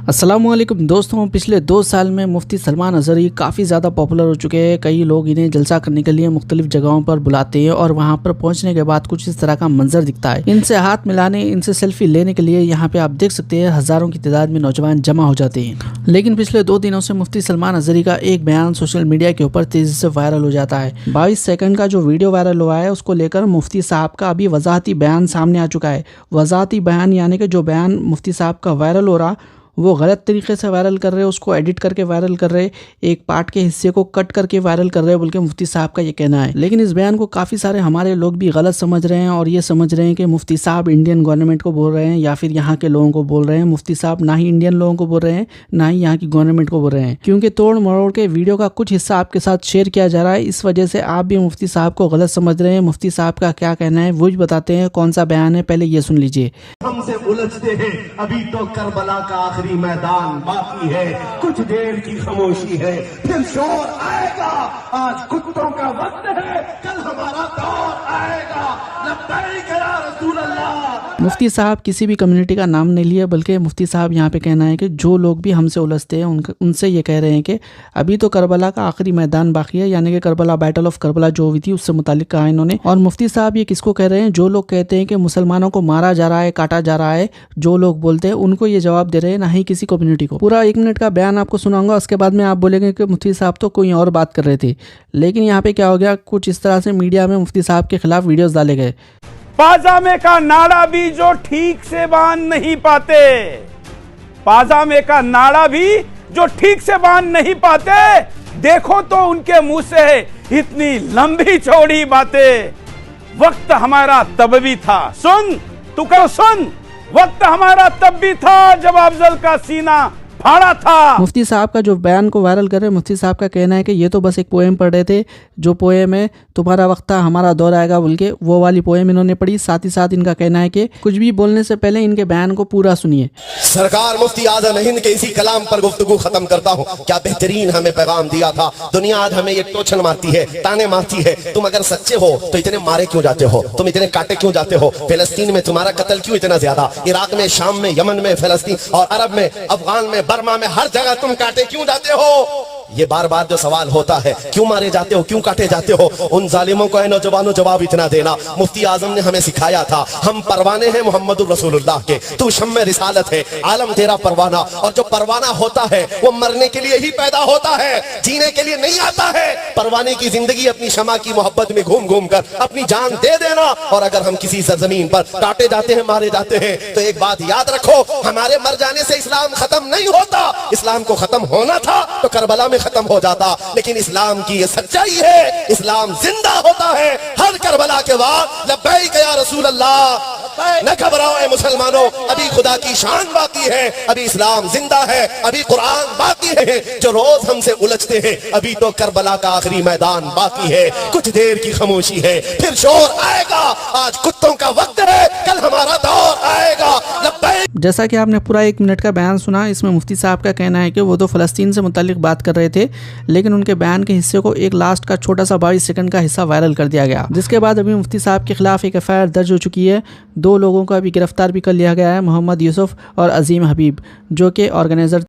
अस्सलामुअलैकुम दोस्तों, पिछले 2 साल में मुफ्ती सलमान अज़हरी काफ़ी ज़्यादा पॉपुलर हो चुके हैं। कई लोग इन्हें जलसा करने के लिए मुख्तलिफ जगहों पर बुलाते हैं और वहां पर पहुंचने के बाद कुछ इस तरह का मंजर दिखता है। इनसे हाथ मिलाने, इनसे सेल्फी लेने के लिए यहाँ पे आप देख सकते हैं हज़ारों की तादाद में नौजवान जमा हो जाते हैं। लेकिन पिछले 2 दिनों से मुफ्ती सलमान अज़हरी का एक बयान सोशल मीडिया के ऊपर तेज़ी से वायरल हो जाता है। 22 सेकंड का जो वीडियो वायरल हुआ है उसको लेकर मुफ्ती साहब का अभी वजाहती बयान सामने आ चुका है। वजाहती बयान यानी कि जो बयान मुफ्ती साहब का वायरल हो रहा वो गलत तरीके से वायरल कर रहे हैं, उसको एडिट करके वायरल कर रहे हैं, एक पार्ट के हिस्से को कट करके वायरल कर रहे हैं, बल्कि मुफ्ती साहब का ये कहना है। लेकिन इस बयान को काफ़ी सारे हमारे लोग भी गलत समझ रहे हैं और ये समझ रहे हैं कि मुफ्ती साहब इंडियन गवर्नमेंट को बोल रहे हैं या फिर यहाँ के लोगों को बोल रहे हैं। मुफ्ती साहब ना ही इंडियन लोगों को बोल रहे हैं ना ही यहाँ की गवर्नमेंट को बोल रहे हैं, क्योंकि तोड़ मरोड़ के वीडियो का कुछ हिस्सा आपके साथ शेयर किया जा रहा है। इस वजह से आप भी मुफ्ती साहब को गलत समझ रहे हैं। मुफ्ती साहब का क्या कहना है वो भी बताते हैं। कौन सा बयान है, पहले ये सुन लीजिए। हमसे उलझते हैं, अभी तो करबला का आखिरी मैदान बाकी है, कुछ देर की खामोशी है, फिर शोर आएगा। आज कुत्तों का वक्त है, कल हमारा दौर आएगा। लब्बैक या रसूल अल्लाह। मुफ्ती साहब किसी भी कम्युनिटी का नाम नहीं लिया, बल्कि मुफ्ती साहब यहाँ पे कहना है कि जो लोग भी हमसे उलझते हैं उनसे ये कह रहे हैं कि अभी तो करबला का आखिरी मैदान बाकी है, यानी कि करबला, बैटल ऑफ करबला जो हुई थी उससे मुतालिक कहा इन्होंने। और मुफ्ती साहब ये किसको कह रहे हैं? जो लोग कहते हैं कि मुसलमानों को मारा जा रहा है, काटा जा रहा है, जो लोग बोलते हैं उनको ये जवाब दे रहे हैं, ना ही किसी कम्युनिटी को। पूरा 1 मिनट का बयान आपको सुनाऊंगा, उसके बाद में आप बोलेंगे कि मुफ्ती साहब तो कोई और बात कर रहे थे। लेकिन यहाँ पे क्या हो गया, कुछ इस तरह से मीडिया में मुफ्ती साहब के खिलाफ वीडियोस डाले गए। पाजामे का नाड़ा भी जो ठीक से बांध नहीं पाते, पाजामे का नाड़ा भी जो ठीक से बांध नहीं पाते, देखो तो उनके मुंह से इतनी लंबी चौड़ी बातें। वक्त हमारा तब भी था, सुन तू कर सुन, वक्त हमारा तब भी था जब अफजल का सीना फाड़ा था। मुफ्ती साहब का जो बयान को वायरल कर रहे हैं, मुफ्ती साहब का कहना है कि ये तो बस एक पोएम पढ़ रहे थे, जो पोएम है तुम्हारा वक्त था हमारा दौर आएगा बोल के, वो वाली पोएम इन्होंने पढ़ी। साथ ही साथ इनका कहना है कि कुछ भी बोलने से पहले इनके बयान को पूरा सुनिए। सरकार मुफ्ती आज़म हिंद के इसी कलाम पर गुफ्तगू खत्म करता हूँ। क्या बेहतरीन हमें पैगाम दिया था। दुनिया आज हमें ये टोचन मारती है, ताने मारती है। तुम अगर सच्चे हो तो इतने मारे क्यों जाते हो, तुम इतने काटे क्यों जाते हो? फिलिस्तीन में तुम्हारा कत्ल क्यों इतना ज्यादा? इराक में, शाम में, यमन में, फिलिस्तीन और अरब में, अफगान में, बर्मा में, हर जगह तुम काटे क्यों जाते हो? ये बार बार जो सवाल होता है, क्यों मारे जाते हो, क्यों काटे जाते हो? उन जालिमों को नौजवानों जवाब इतना देना। मुफ्ती आजम ने हमें सिखाया था, हम परवाने हैं मोहम्मदुर रसूलुल्लाह के, तू शम्मे रिसालत है, आलम तेरा परवाना। और जो परवाना होता है वो मरने के लिए ही पैदा होता है, जीने के लिए नहीं आता है। परवाने की जिंदगी अपनी शमा की मोहब्बत में घूम घूम कर अपनी जान दे देना। और अगर हम किसी सरजमीन पर काटे जाते हैं, मारे जाते हैं, तो एक बात याद रखो, हमारे मर जाने से इस्लाम खत्म नहीं होता। इस्लाम को खत्म होना था तो करबला में खत्म हो जाता, लेकिन इस्लाम की ये सच्चाई है, इस्लाम जिंदा होता है हर करबला के बाद। लब्बैक या रसूल अल्लाह। न घबराओ ऐ मुसलमानों, अभी खुदा की शान बाकी है, अभी इस्लाम जिंदा है, अभी कुरान बाकी है। जो रोज हमसे उलझते हैं, अभी तो करबला का आखिरी मैदान बाकी है, कुछ देर की खामोशी है, फिर शोर आएगा। आज कुत्तों का वक्त है, कल हमारा दौर आएगा। जैसा कि आपने पूरा 1 मिनट का बयान सुना, इसमें मुफ्ती साहब का कहना है कि वो तो फ़लस्तीन से मुतालिक बात कर रहे थे, लेकिन उनके बयान के हिस्से को एक लास्ट का छोटा सा 22 सेकंड का हिस्सा वायरल कर दिया गया, जिसके बाद अभी मुफ्ती साहब के खिलाफ एक FIR दर्ज हो चुकी है। 2 लोगों को अभी गिरफ्तार भी कर लिया गया है, मोहम्मद यूसुफ और अजीम हबीब, जो कि ऑर्गेनाइजर